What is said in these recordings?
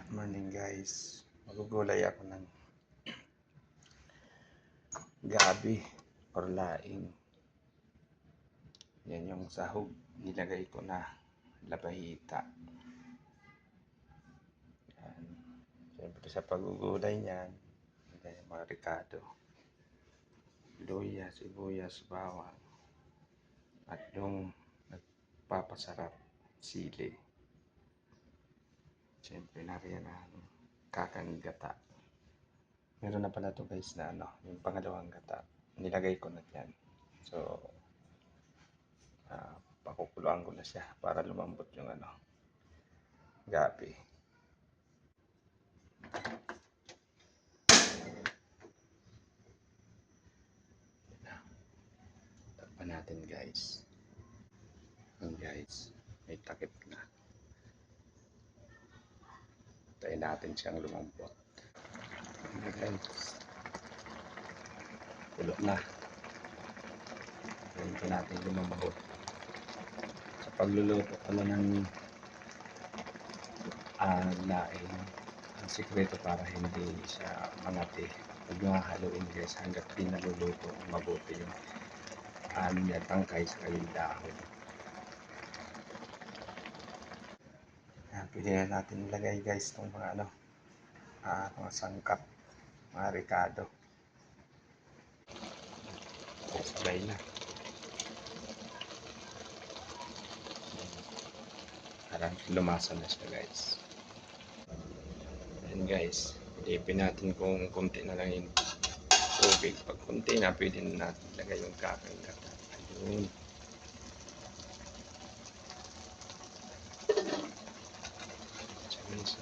Morning guys, magugulay ako ng gabi or laing. Yan yung sahog, nilagay ko na labahita. Yan. Siyempre sa pagugulay niyan, yung mga ricado, luya, sibuyas, bawang, at yung nagpapasarap, sili. Siyempre nariyan na kakang gata. Meron na pala to guys na yung pangalawang gata. Nilagay ko na yan. So, pakukuluan ko na siya para lumambot yung gabi. Takpan natin guys. Ang guys, may takip na. Tayo natin siyang lumambot. Guys, kulo na. Tayo natin lumambot. Sa pagluluto pala ng laing, ang sikreto para hindi siya mangati. Pag haluin guys, hanggat di naluluto mabuti yung niya tangkay sa kayong dahon. Pwede na natin ilagay guys itong mga mga sangkap, mga ricado. Sabay na. Parang lumasa na siya guys. Ayan guys, ilipin natin kung konti na lang yung tubig. Pag konti na, pwede na natin ilagay yung kakang gata. Ayun. So,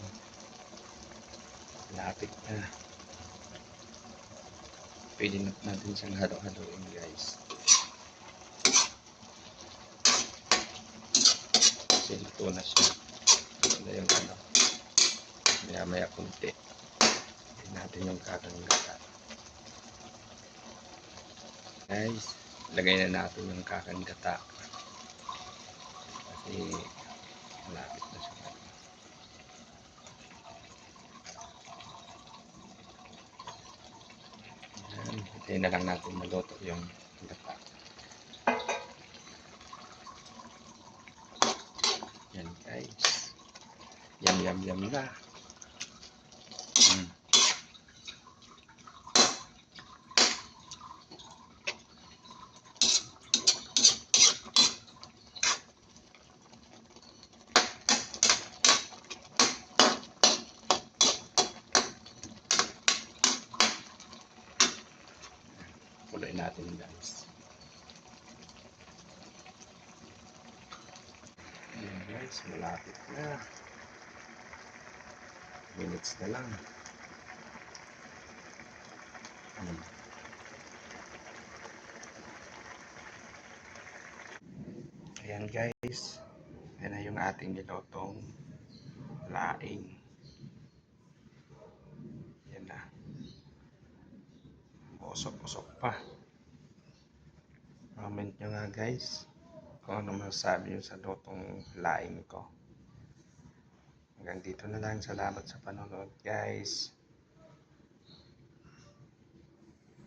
lapit na. Pwede natin siyang halo-haloin guys. Kasi luto na siya. Ito na yung maya kunti. Pwede natin yung kakang gata. Guys, lagay na natin yung kakang gata. Kasi malapit na siya. Hintayin na lang natin maluto yung gata. Yan guys. Yum na. Kulay natin guys. Ayan guys, malapit na. Minutes na lang. Ayan guys. Ayan na yung ating nilutong laing. Ayan na. Usok-usok pa. Comment nyo nga guys kung ano masasabi nyo sa lutong laing ko. Hanggang dito na lang. Salamat sa panonood guys.